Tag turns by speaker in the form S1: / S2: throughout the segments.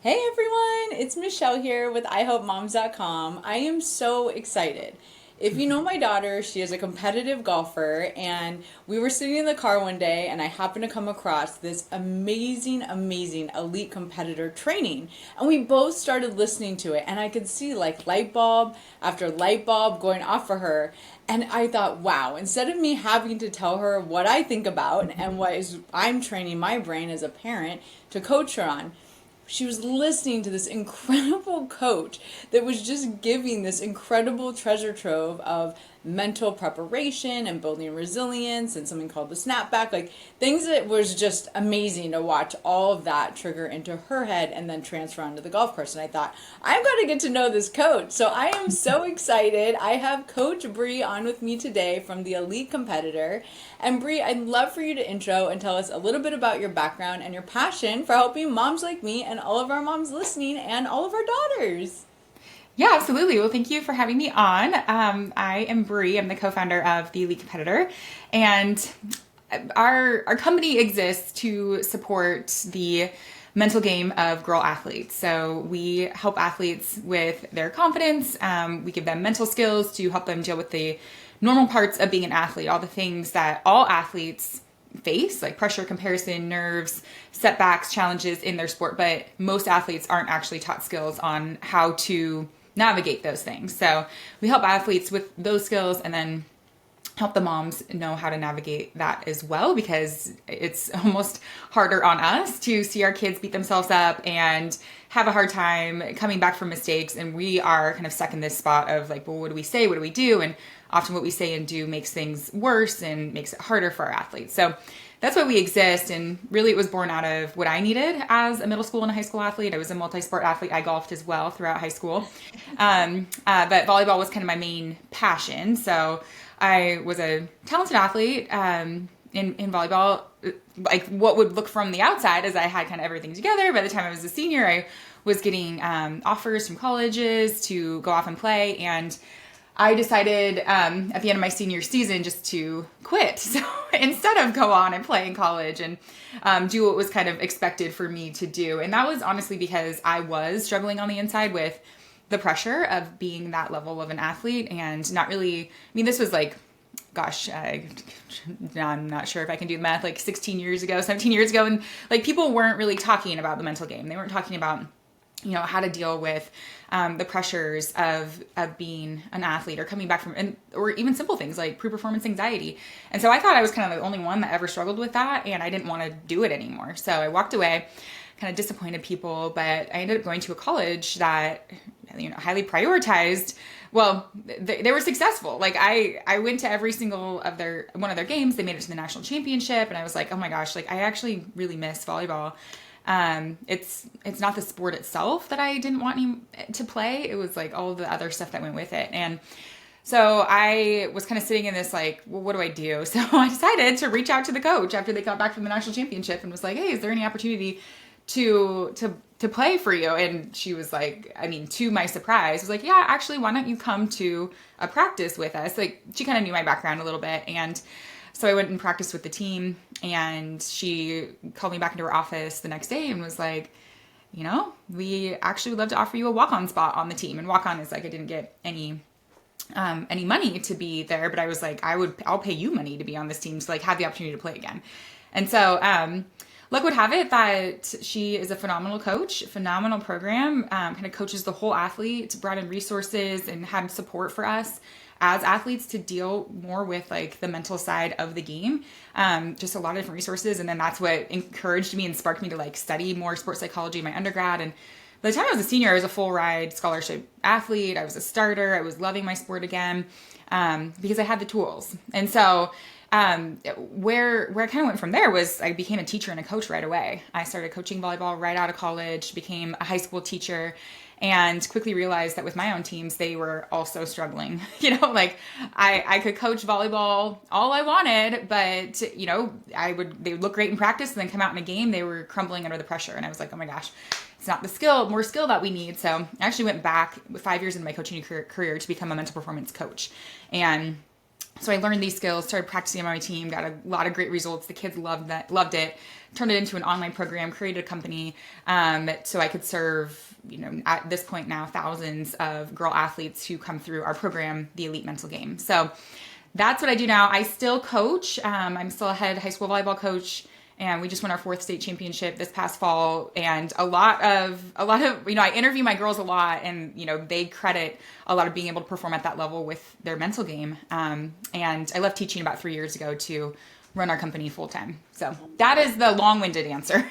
S1: Hey everyone, it's Michelle here with ihelpmoms.com. I am so excited. If you know my daughter, she is a competitive golfer, and we were sitting in the car one day and I happened to come across this amazing elite competitor training. And we both started listening to it, and I could see like light bulb after light bulb going off for her. And I thought, wow, instead of me having to tell her what I think about and I'm training my brain as a parent to coach her on, she was listening to this incredible coach that was just giving this incredible treasure trove of mental preparation and building resilience and something called the snapback, like things that was just amazing to watch all of that trigger into her head and then transfer onto the golf course. And I thought, I've got to get to know this coach. So I am so excited. I have Coach Bree on with me today from the Elite Competitor. And Bree, I'd love for you to intro and tell us a little bit about your background and your passion for helping moms like me and all of our moms listening and all of our daughters.
S2: Yeah, absolutely. Well, thank you for having me on. I am Bree. I'm the co-founder of the Elite Competitor, and our company exists to support the mental game of girl athletes. So we help athletes with their confidence. We give them mental skills to help them deal with the normal parts of being an athlete, all the things that all athletes face, like pressure, comparison, nerves, setbacks, challenges in their sport. But most athletes aren't actually taught skills on how to navigate those things. So we help athletes with those skills and then help the moms know how to navigate that as well, because it's almost harder on us to see our kids beat themselves up and have a hard time coming back from mistakes. And we are kind of stuck in this spot of like, well, what do we say? What do we do? And often what we say and do makes things worse and makes it harder for our athletes. So that's why we exist. And really, it was born out of what I needed as a middle school and a high school athlete. I was a multi-sport athlete. I golfed as well throughout high school. But volleyball was kind of my main passion. So I was a talented athlete in volleyball. Like what would look from the outside as I had kind of everything together. By the time I was a senior, I was getting offers from colleges to go off and play. And I decided at the end of my senior season just to quit. So instead of go on and play in college and do what was kind of expected for me to do. And that was honestly because I was struggling on the inside with the pressure of being that level of an athlete and not really, I mean, this was like, gosh, I'm not sure if I can do the math, like 16 years ago, 17 years ago. And like people weren't really talking about the mental game. They weren't talking about how to deal with the pressures of being an athlete or coming back from, or even simple things like pre-performance anxiety. And so I thought I was kind of the only one that ever struggled with that, and I didn't want to do it anymore. So I walked away, kind of disappointed people, but I ended up going to a college that, highly prioritized. Well, they were successful. Like I went to every single of one of their games. They made it to the national championship, and I was like, oh my gosh, like I actually really miss volleyball. It's not the sport itself that I didn't want to play. It was like all the other stuff that went with it. And so I was kind of sitting in this like, well, what do I do? So I decided to reach out to the coach after they got back from the national championship and was like, hey, is there any opportunity to play for you? And she was like, I mean, to my surprise, was like, yeah, actually, why don't you come to a practice with us? Like she kind of knew my background a little bit. And so I went and practiced with the team, and she called me back into her office the next day and was like, we actually would love to offer you a walk-on spot on the team. And walk-on is like, I didn't get any money to be there, but I was like, I'll pay you money to be on this team to like have the opportunity to play again. And so, luck would have it that she is a phenomenal coach, phenomenal program, kind of coaches the whole athlete, brought in resources and had support for us as athletes to deal more with like the mental side of the game. Just a lot of different resources. And then that's what encouraged me and sparked me to like study more sports psychology in my undergrad. And by the time I was a senior, I was a full ride scholarship athlete. I was a starter. I was loving my sport again because I had the tools. And so where I kind of went from there was I became a teacher and a coach right away. I started coaching volleyball right out of college, became a high school teacher, and quickly realized that with my own teams, they were also struggling. Like I could coach volleyball all I wanted, but they would look great in practice and then come out in a game, they were crumbling under the pressure. And I was like, oh my gosh, it's not the more skill that we need. So I actually went back with 5 years into my coaching career to become a mental performance coach. And So I learned these skills, started practicing on my team, got a lot of great results. The kids loved it. Turned it into an online program, created a company, so I could serve, at this point now, thousands of girl athletes who come through our program, the Elite Mental Game. So that's what I do now. I still coach. I'm still a head high school volleyball coach, and we just won our 4th state championship this past fall. And a lot of, I interview my girls a lot, and, they credit a lot of being able to perform at that level with their mental game. And I left teaching about 3 years ago to run our company full time. So that is the long-winded answer.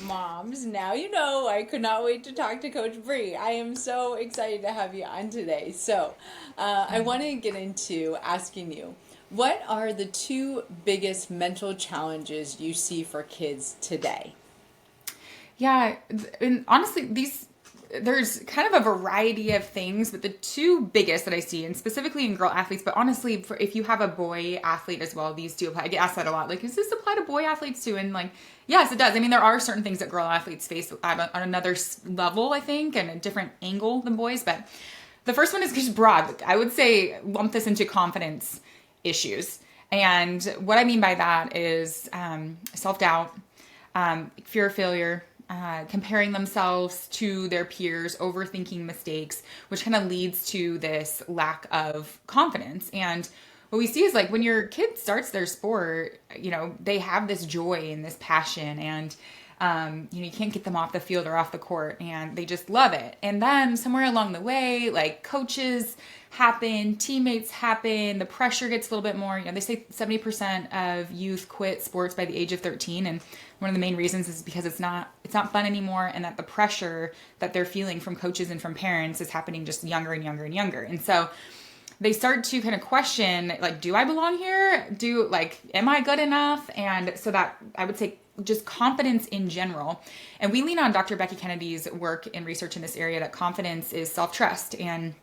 S1: Moms, now you know I could not wait to talk to Coach Bree. I am so excited to have you on today. So I want to get into asking you, what are the 2 biggest mental challenges you see for kids today?
S2: Yeah, and honestly, there's kind of a variety of things, but the 2 biggest that I see, and specifically in girl athletes, but honestly, if you have a boy athlete as well, these do apply. I get asked that a lot. Like, does this apply to boy athletes too? And like, yes, it does. I mean, there are certain things that girl athletes face on another level, I think, and a different angle than boys. But the first one is just broad. I would say lump this into confidence issues. And what I mean by that is self-doubt, fear of failure, comparing themselves to their peers, overthinking mistakes, which kind of leads to this lack of confidence. And what we see is like when your kid starts their sport, they have this joy and this passion, and you can't get them off the field or off the court, and they just love it. And then somewhere along the way, like coaches happen, teammates happen, the pressure gets a little bit more. They say 70% of youth quit sports by the age of 13, and one of the main reasons is because it's not fun anymore, and that the pressure that they're feeling from coaches and from parents is happening just younger and younger and younger. And so they start to kind of question, like, do I belong here? Am I good enough? And so that, I would say, just confidence in general. And we lean on Dr. Becky Kennedy's work and research in this area, that confidence is self-trust, and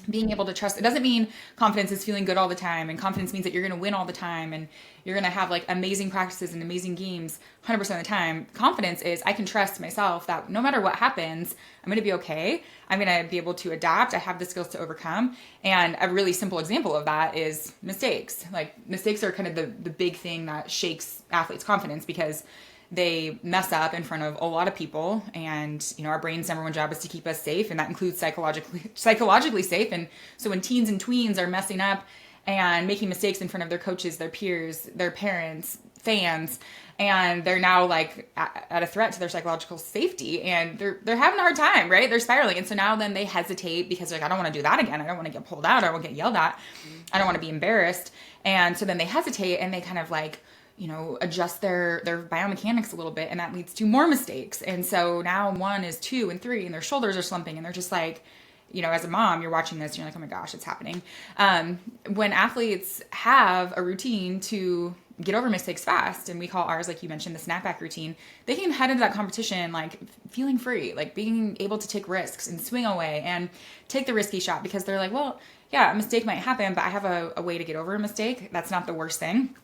S2: being able to trust. It doesn't mean confidence is feeling good all the time, and confidence means that you're going to win all the time, and you're going to have like amazing practices and amazing games 100% of the time. Confidence is, I can trust myself that no matter what happens, I'm going to be okay. I'm going to be able to adapt. I have the skills to overcome. And a really simple example of that is mistakes. Like, mistakes are kind of the big thing that shakes athletes' confidence, because they mess up in front of a lot of people, and our brain's number one job is to keep us safe, and that includes psychologically safe. And so when teens and tweens are messing up and making mistakes in front of their coaches, their peers, their parents, fans, and they're now like at a threat to their psychological safety, and they're having a hard time, right? They're spiraling. And so now then they hesitate, because they're like, I don't want to do that again. I don't want to get pulled out. I don't want to get yelled at. I don't want to be embarrassed. And so then they hesitate, and they kind of like, adjust their biomechanics a little bit, and that leads to more mistakes. And so now 1 is 2 and 3, and their shoulders are slumping, and they're just like, as a mom, you're watching this and you're like, oh my gosh, it's happening. When athletes have a routine to get over mistakes fast, and we call ours, like you mentioned, the snapback routine, they can head into that competition like feeling free, like being able to take risks and swing away and take the risky shot, because they're like, well, yeah, a mistake might happen, but I have a way to get over a mistake. That's not the worst thing.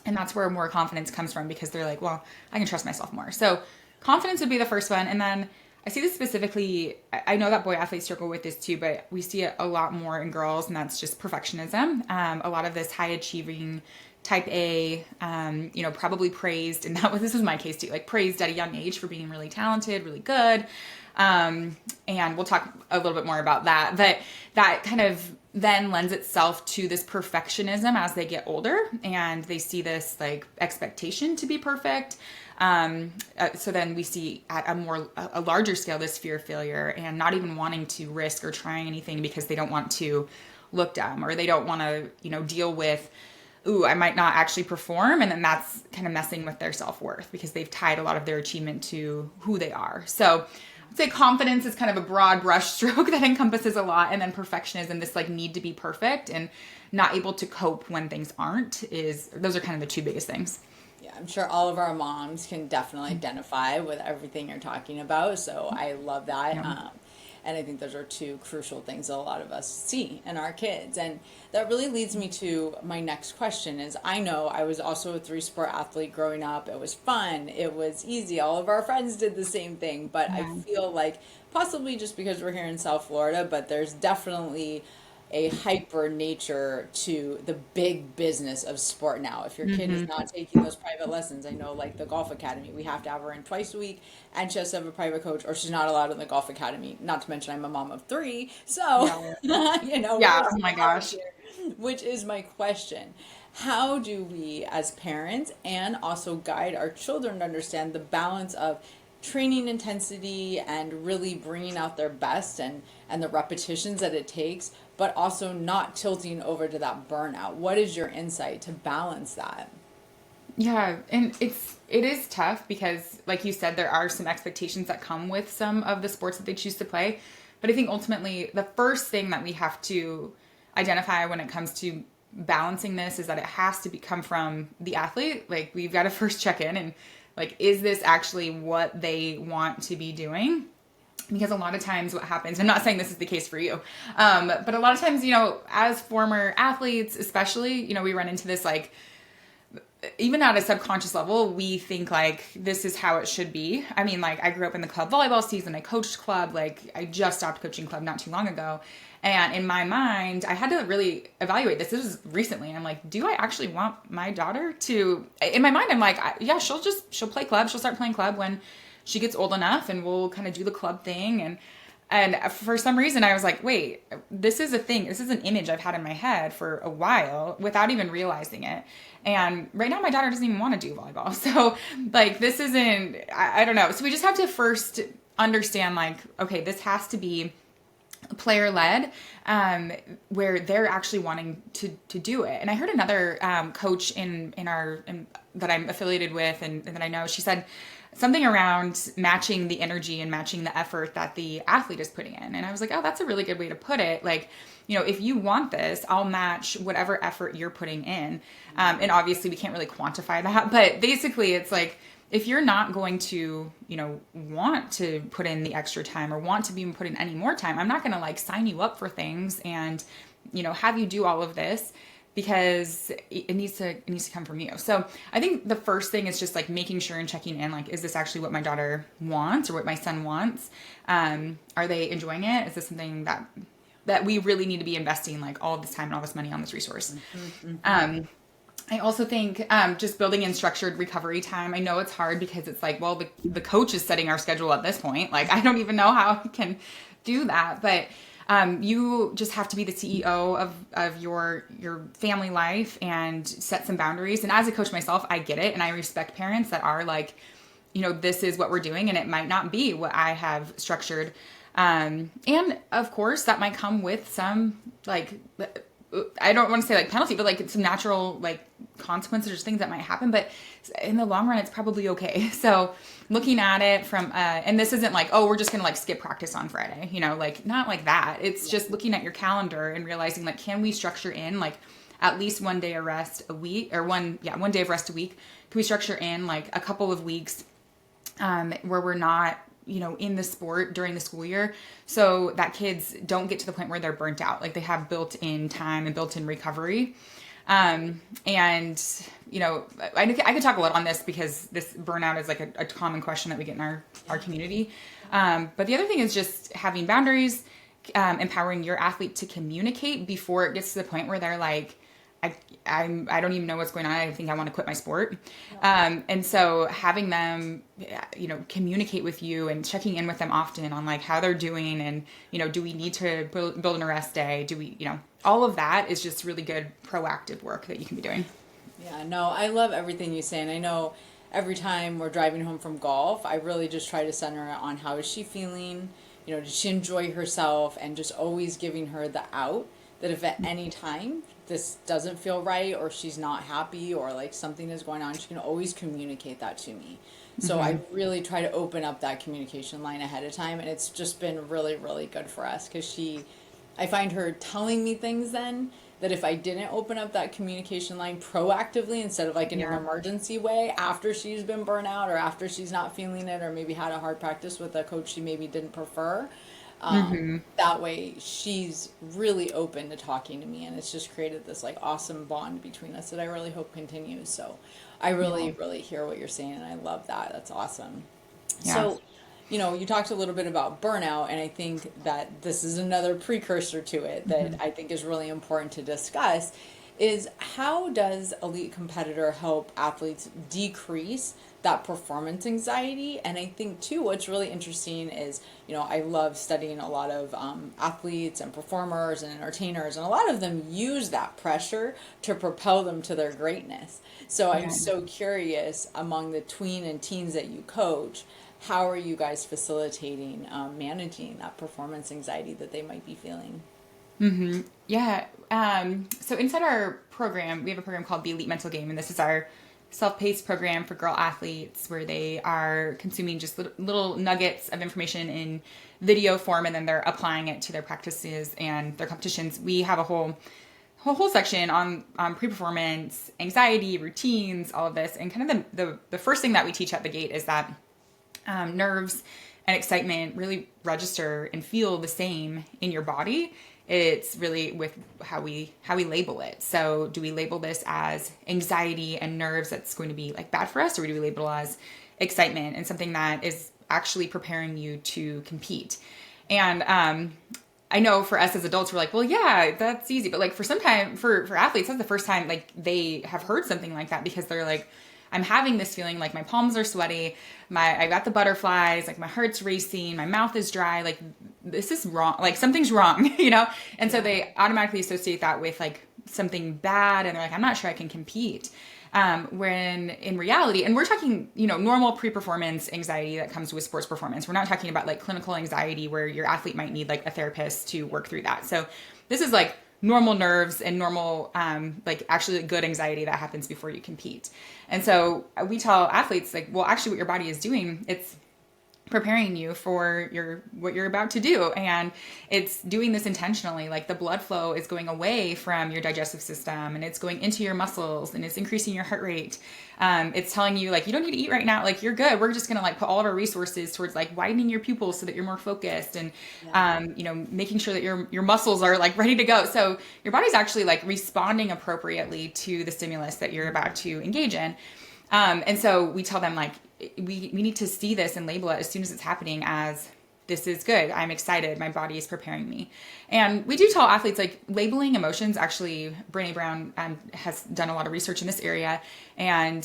S2: And that's where more confidence comes from, because they're like, well, I can trust myself more. So confidence would be the first one. And then I see this specifically, I know that boy athletes struggle with this too, but we see it a lot more in girls, and that's just perfectionism. A lot of this high achieving type A, probably praised, and this was my case too, like praised at a young age for being really talented, really good. And we'll talk a little bit more about that, but that kind of then lends itself to this perfectionism as they get older, and they see this like expectation to be perfect. So then we see at a larger scale, this fear of failure, and not even wanting to risk or trying anything because they don't want to look dumb, or they don't want to, deal with, ooh, I might not actually perform. And then that's kind of messing with their self-worth, because they've tied a lot of their achievement to who they are. So I'd say confidence is kind of a broad brush stroke that encompasses a lot. And then perfectionism, this like need to be perfect and not able to cope when things aren't, those are kind of the 2 biggest things.
S1: Yeah, I'm sure all of our moms can definitely identify with everything you're talking about. So I love that.
S2: Yeah.
S1: And I think those are 2 crucial things that a lot of us see in our kids. And that really leads me to my next question is, I know I was also a 3-sport athlete growing up. It was fun. It was easy. All of our friends did the same thing. But I feel like possibly just because we're here in South Florida, but there's definitely a hyper nature to the big business of sport now. If your kid is not taking those private lessons, I know like the golf academy, we have to have her in twice a week and she has to have a private coach or she's not allowed in the golf academy. Not to mention I'm a mom of three. So,
S2: Yeah. Yeah.
S1: we're
S2: Oh my
S1: out
S2: gosh.
S1: here, which is my question. How do we as parents and also guide our children to understand the balance of training intensity and really bringing out their best and the repetitions that it takes, but also not tilting over to that burnout? What is your insight to balance that?
S2: Yeah, and it is tough because like you said there are some expectations that come with some of the sports that they choose to play. But I think ultimately the first thing that we have to identify when it comes to balancing this is that it has to come from the athlete. Like we've got to first check in and like is this actually what they want to be doing? Because a lot of times what happens, I'm not saying this is the case for you, but a lot of times, as former athletes, especially, we run into this like even at a subconscious level, we think like this is how it should be. I mean, like I grew up in the club volleyball season. I coached club. Like I just stopped coaching club not too long ago. And in my mind, I had to really evaluate this. This is recently. I'm like, do I actually want my daughter to, in my mind, I'm like, yeah, she'll play club. She'll start playing club when she gets old enough and we'll kind of do the club thing. And for some reason, I was like, wait, this is a thing. This is an image I've had in my head for a while without even realizing it. And right now, my daughter doesn't even want to do volleyball. So, like, this isn't, I don't know. So, we just have to first understand, like, okay, this has to be player led, where they're actually wanting to do it. And I heard another coach that I'm affiliated with and that I know, she said, something around matching the energy and matching the effort that the athlete is putting in. And I was like, oh, that's a really good way to put it. Like, if you want this, I'll match whatever effort you're putting in. And obviously we can't really quantify that, but basically it's like, if you're not going to, want to put in the extra time or want to be put in any more time, I'm not going to like sign you up for things and, have you do all of this, because it needs to come from you. So I think the first thing is just like making sure and checking in, like, is this actually what my daughter wants or what my son wants? Are they enjoying it? Is this something that we really need to be investing like all this time and all this money on this resource? I also think just building in structured recovery time. I know it's hard because it's like, well, the coach is setting our schedule at this point. Like, I don't even know how I can do that, but you just have to be the CEO of your family life and set some boundaries. And as a coach myself, I get it. And I respect parents that are like, this is what we're doing and it might not be what I have structured. And of course that might come with some like, I don't want to say like penalty, but like some natural like consequences or things that might happen, but in the long run, it's probably okay. So looking at it from, and this isn't like, oh, we're just going to like skip practice on Friday, like not like that. It's just looking at your calendar and realizing like, can we structure in like at least one day of rest a week or one day of rest a week? Can we structure in like a couple of weeks, where we're not, in the sport during the school year, so that kids don't get to the point where they're burnt out. Like they have built-in time and built-in recovery. And, I could talk a lot on this because this burnout is like a common question that we get in our community. But the other thing is just having boundaries, empowering your athlete to communicate before it gets to the point where they're like, I don't even know what's going on. I think I want to quit my sport. And so having them, communicate with you and checking in with them often on like how they're doing and, do we need to build an arrest day? Do we, all of that is just really good proactive work that you can be doing.
S1: Yeah, no, I love everything you say. And I know every time we're driving home from golf, I really just try to center it on how is she feeling? Does she enjoy herself? And just always giving her the out that if at any time this doesn't feel right or she's not happy or like something is going on, she can always communicate that to me. So I really try to open up that communication line ahead of time. And it's just been really, really good for us because I find her telling me things then that if I didn't open up that communication line proactively instead of like in an emergency way after she's been burnt out or after she's not feeling it or maybe had a hard practice with a coach she maybe didn't prefer, that way she's really open to talking to me and it's just created this like awesome bond between us that I really hope continues. So I really, really hear what you're saying and I love that. That's awesome.
S2: Yeah.
S1: So you talked a little bit about burnout, and I think that this is another precursor to it that I think is really important to discuss is how does Elite Competitor help athletes decrease that performance anxiety? And I think too, what's really interesting is, I love studying a lot of athletes and performers and entertainers, and a lot of them use that pressure to propel them to their greatness. So I'm
S2: Yeah.
S1: so curious among the tween and teens that you coach, how are you guys facilitating managing that performance anxiety that they might be feeling?
S2: Yeah. So inside our program, we have a program called the Elite Mental Game, and this is our self-paced program for girl athletes where they are consuming just little nuggets of information in video form, and then they're applying it to their practices and their competitions. We have a whole section on pre-performance, anxiety, routines, all of this, and kind of the first thing that we teach at the gate is that nerves and excitement really register and feel the same in your body. It's really with how we label it. So do we label this as anxiety and nerves that's going to be like bad for us, or do we label it as excitement and something that is actually preparing you to compete? And I know for us as adults, we're like, well, yeah, that's easy. But like for athletes, that's the first time like they have heard something like that, because they're like, I'm having this feeling like my palms are sweaty, I got the butterflies, like my heart's racing, my mouth is dry, like this is wrong, like something's wrong, And so they automatically associate that with like something bad, and they're like, I'm not sure I can compete. When in reality, and we're talking, normal pre-performance anxiety that comes with sports performance. We're not talking about like clinical anxiety where your athlete might need like a therapist to work through that. So this is like normal nerves and normal, like actually good anxiety that happens before you compete. And so we tell athletes like, well, actually what your body is doing, it's preparing you for what you're about to do, and it's doing this intentionally. Like the blood flow is going away from your digestive system and it's going into your muscles, and it's increasing your heart rate. It's telling you like, you don't need to eat right now, like you're good, we're just gonna like put all of our resources towards like widening your pupils so that you're more focused, and making sure that your muscles are like ready to go. So your body's actually like responding appropriately to the stimulus that you're about to engage in. And so we tell them like, we need to see this and label it as soon as it's happening as, this is good, I'm excited, my body is preparing me. And we do tell athletes like labeling emotions. Actually, Brene Brown has done a lot of research in this area, and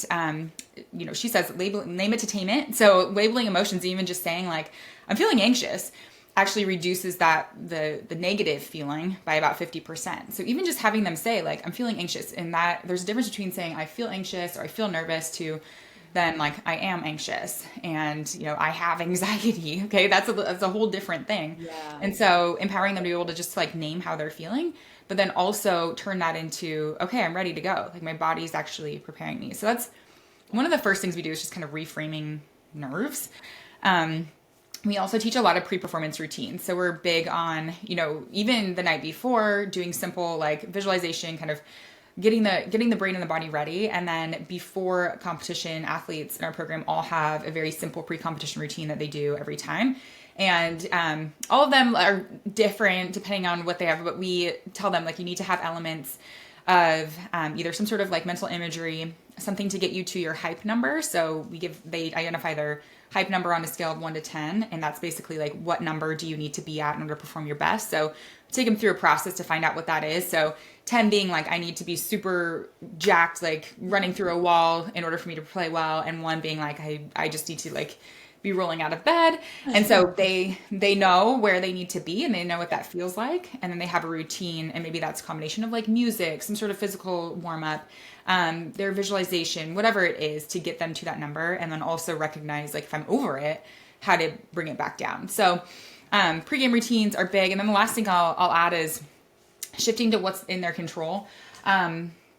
S2: she says name it to tame it. So labeling emotions, even just saying like, I'm feeling anxious, actually reduces the negative feeling by about 50%. So even just having them say like, I'm feeling anxious, and that there's a difference between saying I feel anxious or I feel nervous to then like I am anxious and I have anxiety. Okay, that's a whole different thing.
S1: Yeah.
S2: And so empowering them to be able to just like name how they're feeling, but then also turn that into, okay, I'm ready to go. Like my body's actually preparing me. So that's one of the first things we do, is just kind of reframing nerves. We also teach a lot of pre-performance routines. So we're big on, even the night before, doing simple like visualization, kind of getting the brain and the body ready. And then before competition, athletes in our program all have a very simple pre-competition routine that they do every time. And all of them are different depending on what they have, but we tell them like, you need to have elements of either some sort of like mental imagery, something to get you to your hype number. So they identify their hype number on a scale of 1 to 10. And that's basically like, what number do you need to be at in order to perform your best? So take them through a process to find out what that is. So 10 being like, I need to be super jacked, like running through a wall in order for me to play well. And 1 being like, I just need to like be rolling out of bed. And so they know where they need to be, and they know what that feels like. And then they have a routine, and maybe that's a combination of like music, some sort of physical warm up, their visualization, whatever it is to get them to that number. And then also recognize like, if I'm over it, how to bring it back down. So pregame routines are big. And then the last thing I'll add is shifting to what's in their control.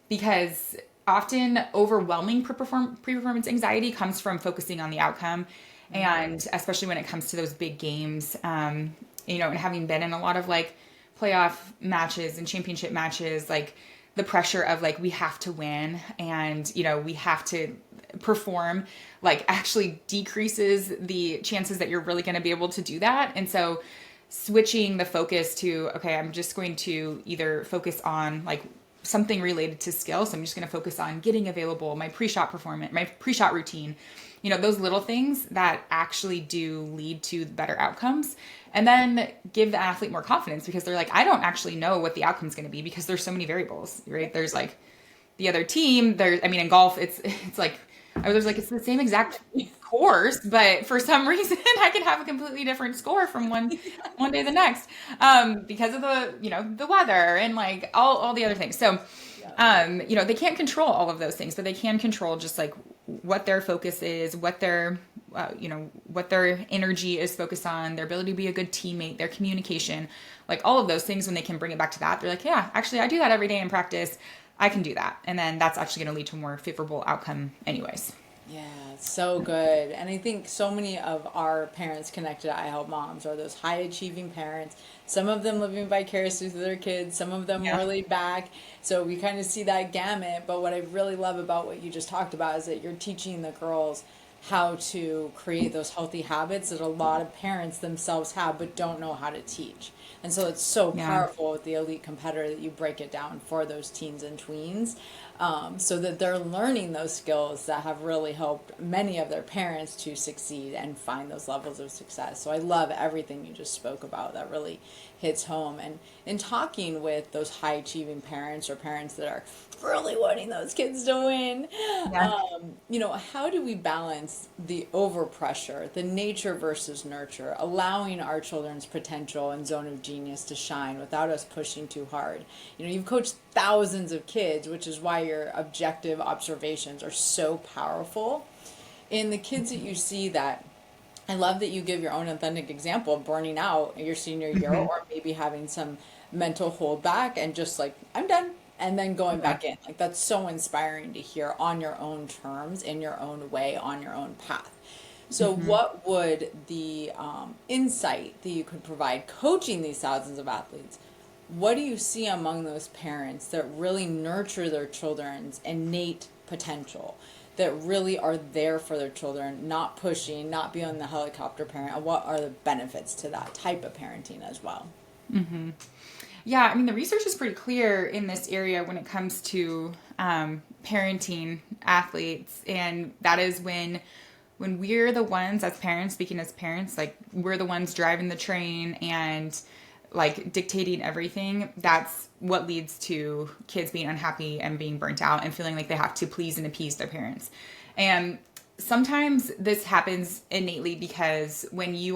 S2: Because often overwhelming pre-performance anxiety comes from focusing on the outcome. And especially when it comes to those big games, and having been in a lot of like playoff matches and championship matches, like the pressure of like, we have to win and, we have to perform, like actually decreases the chances that you're really going to be able to do that. And so switching the focus to, okay, I'm just going to either focus on like something related to skill. So I'm just going to focus on getting available, my pre-shot performance, my pre-shot routine, those little things that actually do lead to better outcomes, and then give the athlete more confidence because they're like, I don't actually know what the outcome is going to be because there's so many variables, right? There's like the other team. In golf, it's like, I was like, it's the same exact course, but for some reason I can have a completely different score from one day to the next, because of the weather and like all the other things. So, they can't control all of those things, but they can control just like what their focus is, what their energy is focused on, their ability to be a good teammate, their communication, like all of those things. When they can bring it back to that, they're like, yeah, actually I do that every day in practice. I can do that. And then that's actually going to lead to a more favorable outcome anyways.
S1: Yeah, so good. And I think so many of our parents connected to iHelpMoms are those high achieving parents. Some of them living vicariously through their kids, some of them more laid back. So we kind of see that gamut. But what I really love about what you just talked about is that you're teaching the girls how to create those healthy habits that a lot of parents themselves have but don't know how to teach. And so it's so powerful with the Elite Competitor that you break it down for those teens and tweens, so that they're learning those skills that have really helped many of their parents to succeed and find those levels of success. So I love everything you just spoke about. That really hits home. And in talking with those high achieving parents or parents that are really wanting those kids to win, how do we balance the overpressure, the nature versus nurture, allowing our children's potential and zone of genius to shine without us pushing too hard? You've coached thousands of kids, which is why your objective observations are so powerful. In the kids that you see, that I love that you give your own authentic example of burning out your senior year, or maybe having some mental holdback and just like, I'm done, and then going back in. Like, that's so inspiring to hear on your own terms, in your own way, on your own path. So what would the insight that you could provide coaching these thousands of athletes? What do you see among those parents that really nurture their children's innate potential, that really are there for their children, not pushing, not being the helicopter parent? And what are the benefits to that type of parenting as well?
S2: Yeah, the research is pretty clear in this area when it comes to parenting athletes, and that is when we're the ones as parents, speaking as parents, like we're the ones driving the train and like dictating everything. That's what leads to kids being unhappy and being burnt out and feeling like they have to please and appease their parents. And sometimes this happens innately because when you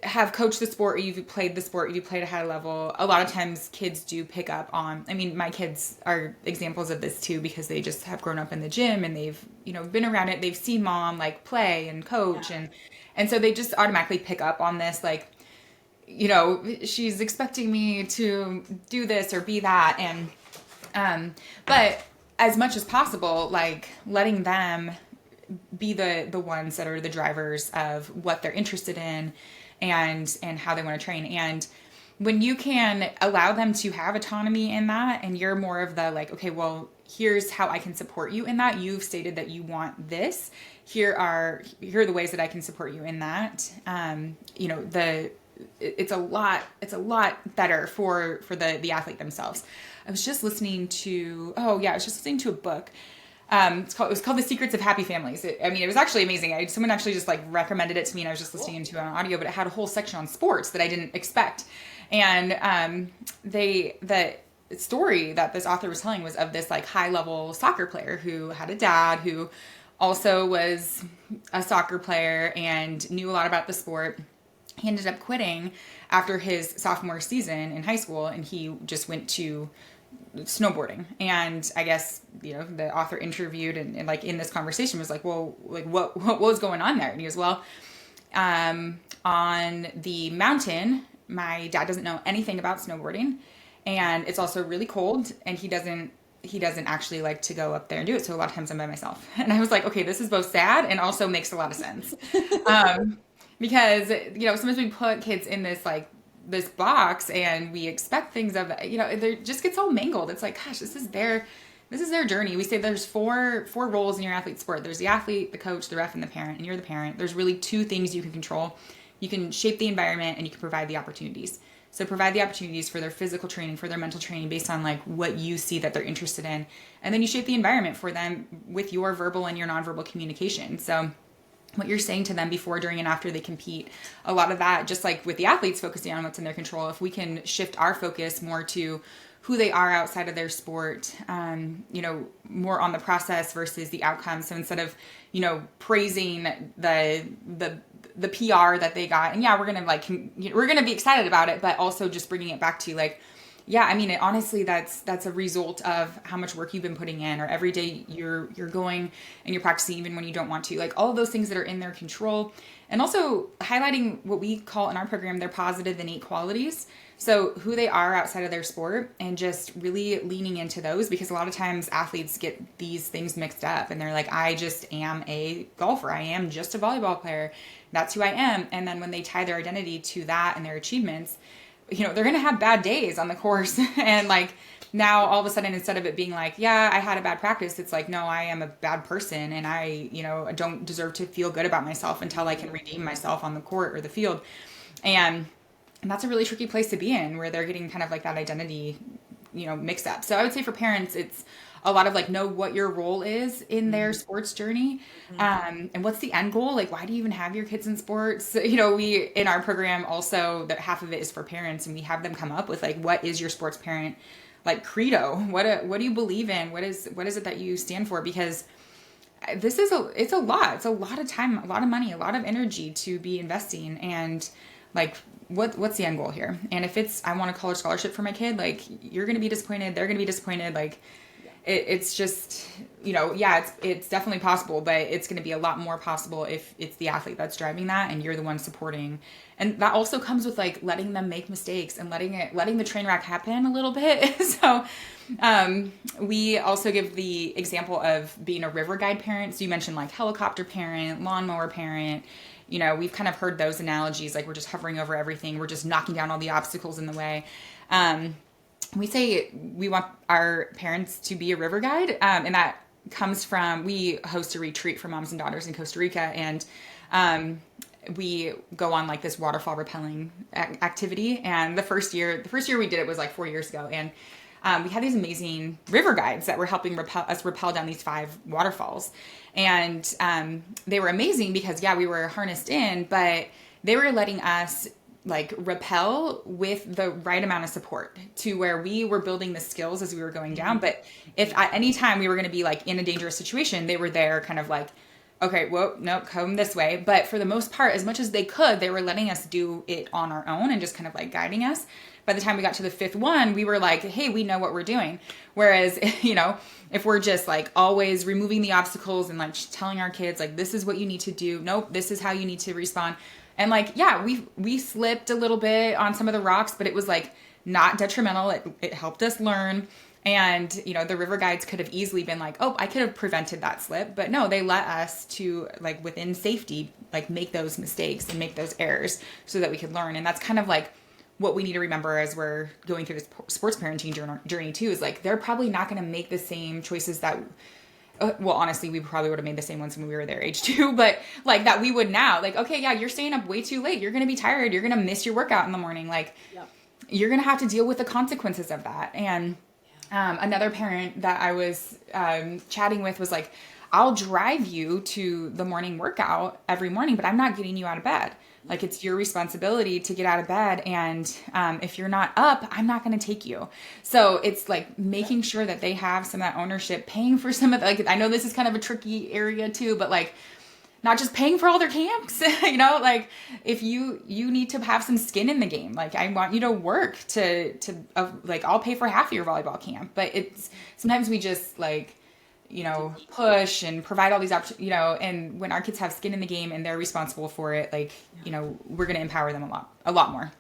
S2: have coached the sport, or you've played the sport, you've played at a high level, a lot of times kids do pick up on, my kids are examples of this too, because they just have grown up in the gym and they've, been around it. They've seen mom like play and coach, and so they just automatically pick up on this, like, she's expecting me to do this or be that. And, but as much as possible, like letting them be the ones that are the drivers of what they're interested in and how they want to train. And when you can allow them to have autonomy in that, and you're more of the like, okay, well, here's how I can support you in that. You've stated that you want this. Here are the ways that I can support you in that. It's a lot better for the athlete themselves. I was just listening to a book. It was called The Secrets of Happy Families. It was actually amazing. Someone actually just like recommended it to me, and I was just listening to it on audio, but it had a whole section on sports that I didn't expect. And the story that this author was telling was of this like high level soccer player who had a dad who also was a soccer player and knew a lot about the sport. He ended up quitting after his sophomore season in high school, and he just went to snowboarding. And I guess, the author interviewed and like in this conversation was like, well, like what was going on there? And he goes, well, on the mountain, my dad doesn't know anything about snowboarding, and it's also really cold, and he doesn't actually like to go up there and do it. So a lot of times I'm by myself. And I was like, okay, this is both sad and also makes a lot of sense. Because, sometimes we put kids in this box and we expect things of, it just gets all mangled. It's like, gosh, this is their journey. We say there's four roles in your athlete sport. There's the athlete, the coach, the ref, and the parent, and you're the parent. There's really two things you can control. You can shape the environment and you can provide the opportunities. So provide the opportunities for their physical training, for their mental training based on like what you see that they're interested in. And then you shape the environment for them with your verbal and your nonverbal communication. So what you're saying to them before, during, and after they compete, a lot of that, just like with the athletes focusing on what's in their control, if we can shift our focus more to who they are outside of their sport, more on the process versus the outcome. So instead of, praising the PR that they got, and we're going to be excited about it, but also just bringing it back to like, honestly, that's a result of how much work you've been putting in, or every day you're going and you're practicing even when you don't want to, like all of those things that are in their control. And also highlighting what we call in our program, their positive innate qualities. So who they are outside of their sport, and just really leaning into those, because a lot of times athletes get these things mixed up and they're like, I just am a golfer. I am just a volleyball player. That's who I am. And then when they tie their identity to that and their achievements, they're going to have bad days on the course. And like now all of a sudden, instead of it being like, yeah, I had a bad practice, it's like, no, I am a bad person. And I don't deserve to feel good about myself until I can redeem myself on the court or the field. And that's a really tricky place to be in, where they're getting kind of like that identity, mixed up. So I would say for parents, it's a lot of like, know what your role is in their sports journey. And what's the end goal? Like, why do you even have your kids in sports? We, in our program also, that half of it is for parents, and we have them come up with like, what is your sports parent like credo? What do you believe in? What is it that you stand for? Because it's a lot of time, a lot of money, a lot of energy to be investing. And like, what's the end goal here? And if it's, I want a college scholarship for my kid, like, you're going to be disappointed. They're going to be disappointed. Like, it's just, it's definitely possible, but it's going to be a lot more possible if it's the athlete that's driving that and you're the one supporting. And that also comes with like letting them make mistakes and letting the train wreck happen a little bit. So, we also give the example of being a river guide parent. So you mentioned like helicopter parent, lawnmower parent. We've kind of heard those analogies, like we're just hovering over everything. We're just knocking down all the obstacles in the way. We say we want our parents to be a river guide. And that comes from, we host a retreat for moms and daughters in Costa Rica. And we go on like this waterfall rappelling activity. And the first year we did it was like 4 years ago. And we had these amazing river guides that were helping us rappel down these 5 waterfalls. And they were amazing because, we were harnessed in, but they were letting us like rappel with the right amount of support to where we were building the skills as we were going down. But if at any time we were going to be like in a dangerous situation, they were there kind of like, okay, whoa, no, come this way. But for the most part, as much as they could, they were letting us do it on our own and just kind of like guiding us. By the time we got to the 5th one, we were like, hey, we know what we're doing. Whereas, if we're just like always removing the obstacles and like telling our kids, like, this is what you need to do. Nope, this is how you need to respond. And like, we slipped a little bit on some of the rocks, but it was like not detrimental. It helped us learn. And, the river guides could have easily been like, oh, I could have prevented that slip. But no, they let us to like within safety, like make those mistakes and make those errors so that we could learn. And that's kind of like what we need to remember as we're going through this sports parenting journey too, is like, they're probably not going to make the same choices that, well, honestly, we probably would have made the same ones when we were their age too, but like that we would now, like, okay, you're staying up way too late. You're going to be tired. You're going to miss your workout in the morning. Like, you're going to have to deal with the consequences of that. And another parent that I was chatting with was like, I'll drive you to the morning workout every morning, but I'm not getting you out of bed. Like, it's your responsibility to get out of bed. And if you're not up, I'm not going to take you. So it's like making sure that they have some of that ownership, paying for some of the, like, I know this is kind of a tricky area too, but like, not just paying for all their camps, like if you need to have some skin in the game, like I want you to work to like, I'll pay for half of your volleyball camp, but it's sometimes we just like, push and provide all these options, and when our kids have skin in the game and they're responsible for it, like, we're going to empower them a lot more.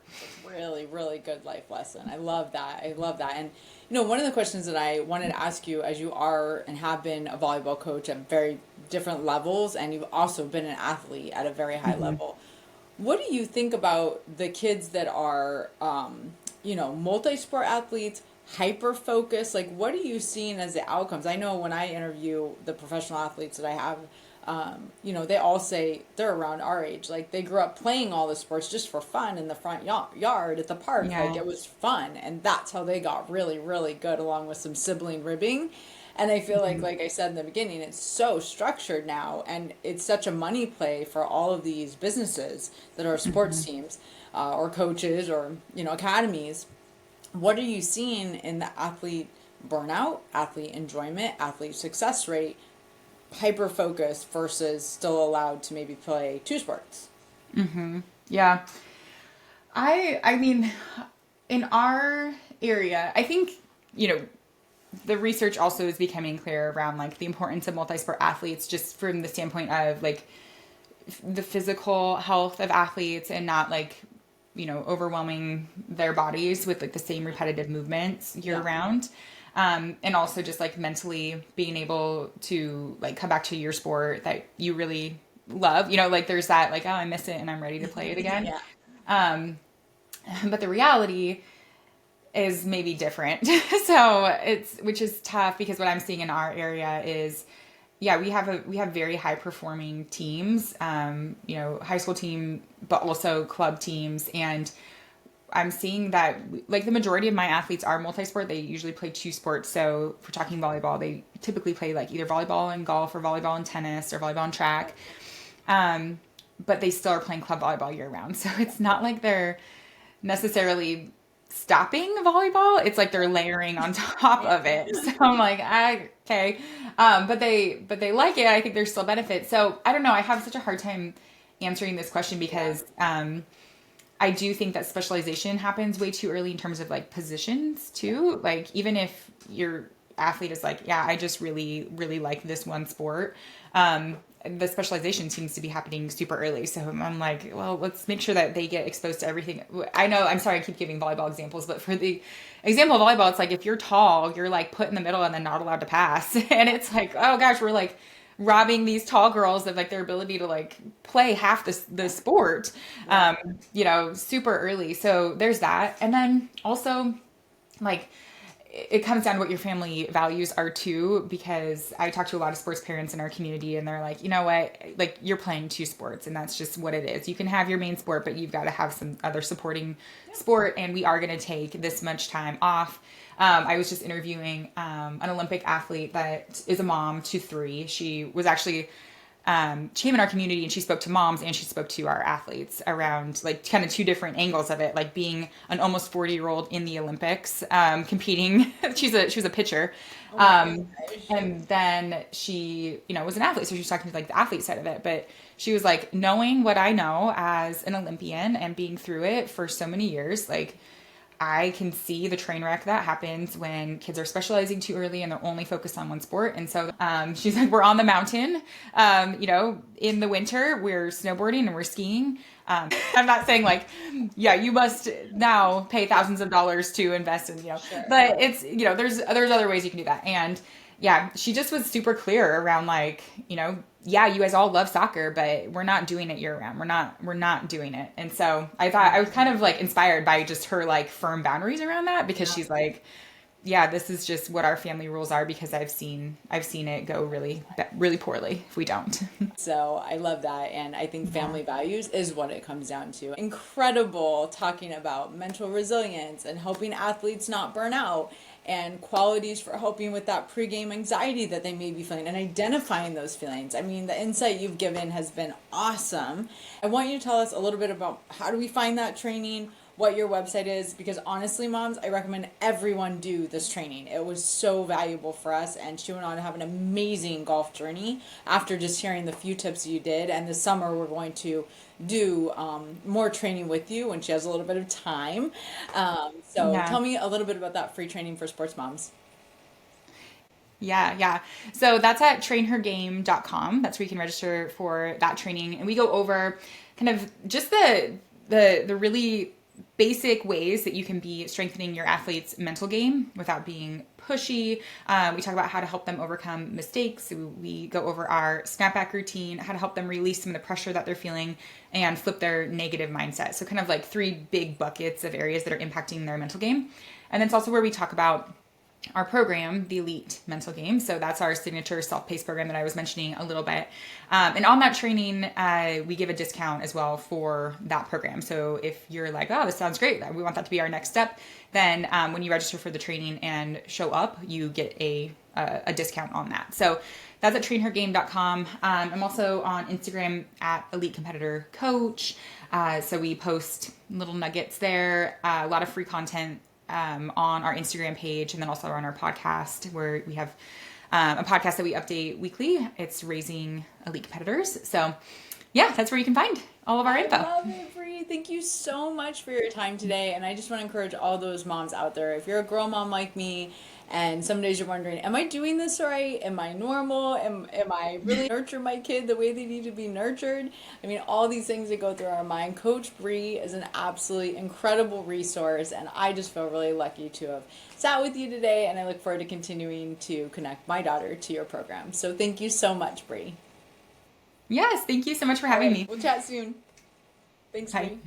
S1: Really, really good life lesson. I love that. And, one of the questions that I wanted to ask you, as you are and have been a volleyball coach at very different levels, and you've also been an athlete at a very high level, what do you think about the kids that are, multi-sport athletes, hyper-focused? Like, what are you seeing as the outcomes? I know when I interview the professional athletes that I have they all say they're around our age. Like they grew up playing all the sports just for fun in the front yard at the park. Like
S2: Yeah.
S1: it was fun. And that's how they got really, really good, along with some sibling ribbing. And I feel like I said in the beginning, it's so structured now, and it's such a money play for all of these businesses that are sports teams, or coaches, or academies. What are you seeing in the athlete burnout, athlete enjoyment, athlete success rate, hyper focus versus still allowed to maybe play two sports?
S2: Yeah. I mean, in our area, I think, you know, the research also is becoming clear around like the importance of multi-sport athletes just from the standpoint of like the physical health of athletes and not like, overwhelming their bodies with like the same repetitive movements year
S1: Yeah.
S2: round. And also just like mentally being able to like come back to your sport that you really love, like there's that like, oh, I miss it and I'm ready to play it again.
S1: Yeah.
S2: But the reality is maybe different. So which is tough because what I'm seeing in our area is, yeah, we have very high performing teams, high school team, but also club teams. And I'm seeing that like the majority of my athletes are multi-sport. They usually play two sports. So if we're talking volleyball, they typically play like either volleyball and golf or volleyball and tennis or volleyball and track. But they still are playing club volleyball year round. So it's not like they're necessarily stopping volleyball. It's like they're layering on top of it. So I'm like, okay. But they like it. I think there's still benefits. So I don't know. I have such a hard time answering this question because, I do think that specialization happens way too early in terms of like positions too. Like even if your athlete is like, yeah, I just really, really like this one sport. The specialization seems to be happening super early. So I'm like, well, let's make sure that they get exposed to everything. I know, I'm sorry, I keep giving volleyball examples, but for the example of volleyball, it's like, if you're tall, you're like put in the middle and then not allowed to pass. And it's like, oh gosh, we're like robbing these tall girls of like their ability to like play half the sport, super early. So there's that. And then also like, it comes down to what your family values are too, because I talk to a lot of sports parents in our community and they're like, you know what, like you're playing two sports and that's just what it is. You can have your main sport, but you've got to have some other supporting sport. And we are going to take this much time off. I was just interviewing an Olympic athlete that is a mom to three. She was actually she came in our community and she spoke to moms and she spoke to our athletes around like kind of two different angles of it, like being an almost 40-year-old in the Olympics, competing. She was a pitcher. And then she, was an athlete. So she was talking to like the athlete side of it, but she was like, knowing what I know as an Olympian and being through it for so many years, like I can see the train wreck that happens when kids are specializing too early and they're only focused on one sport. And so she's like, we're on the mountain, in the winter, we're snowboarding and we're skiing. I'm not saying like, yeah, you must now pay thousands of dollars to invest in,
S1: Sure.
S2: but it's, there's other ways you can do that. And yeah, she just was super clear around like, yeah, you guys all love soccer, but we're not doing it year round. We're not doing it. And so I thought I was kind of like inspired by just her like firm boundaries around that, because she's like, yeah, this is just what our family rules are, because I've seen it go really, really poorly if we don't.
S1: So I love that. And I think family values is what it comes down to. Incredible talking about mental resilience and helping athletes not burn out, and qualities for helping with that pregame anxiety that they may be feeling and identifying those feelings. I mean, the insight you've given has been awesome. I want you to tell us a little bit about how do we find that training, what your website is, because honestly, moms, I recommend everyone do this training. It was so valuable for us, and she went on to have an amazing golf journey after just hearing the few tips you did. And this summer we're going to do more training with you when she has a little bit of time. So
S2: Yeah.
S1: tell me a little bit about that free training for sports moms.
S2: Yeah. So that's at trainhergame.com. That's where you can register for that training. And we go over kind of just the really basic ways that you can be strengthening your athlete's mental game without being pushy. We talk about how to help them overcome mistakes. We go over our snapback routine, how to help them release some of the pressure that they're feeling and flip their negative mindset. So kind of like three big buckets of areas that are impacting their mental game. And then it's also where we talk about our program, the Elite Mental Game. So that's our signature self-paced program that I was mentioning a little bit. And on that training, we give a discount as well for that program. So if you're like, oh, this sounds great, we want that to be our next step, then when you register for the training and show up, you get a discount on that. So that's at trainhergame.com. I'm also on Instagram at Elite Competitor Coach. So we post little nuggets there, a lot of free content on our Instagram page, and then also on our podcast, where we have a podcast that we update weekly. It's Raising Elite Competitors. So yeah, that's where you can find all of our info.
S1: I love it, Bree. Thank you so much for your time today. And I just want to encourage all those moms out there. If you're a girl mom like me, and some days you're wondering, am I doing this right? Am I normal? Am I really nurture my kid the way they need to be nurtured? I mean, all these things that go through our mind. Coach Bree is an absolutely incredible resource, and I just feel really lucky to have sat with you today, and I look forward to continuing to connect my daughter to your program. So thank you so much, Bree.
S2: Yes, thank you so much for having me.
S1: We'll chat soon. Thanks,
S2: Bye.
S1: Bree.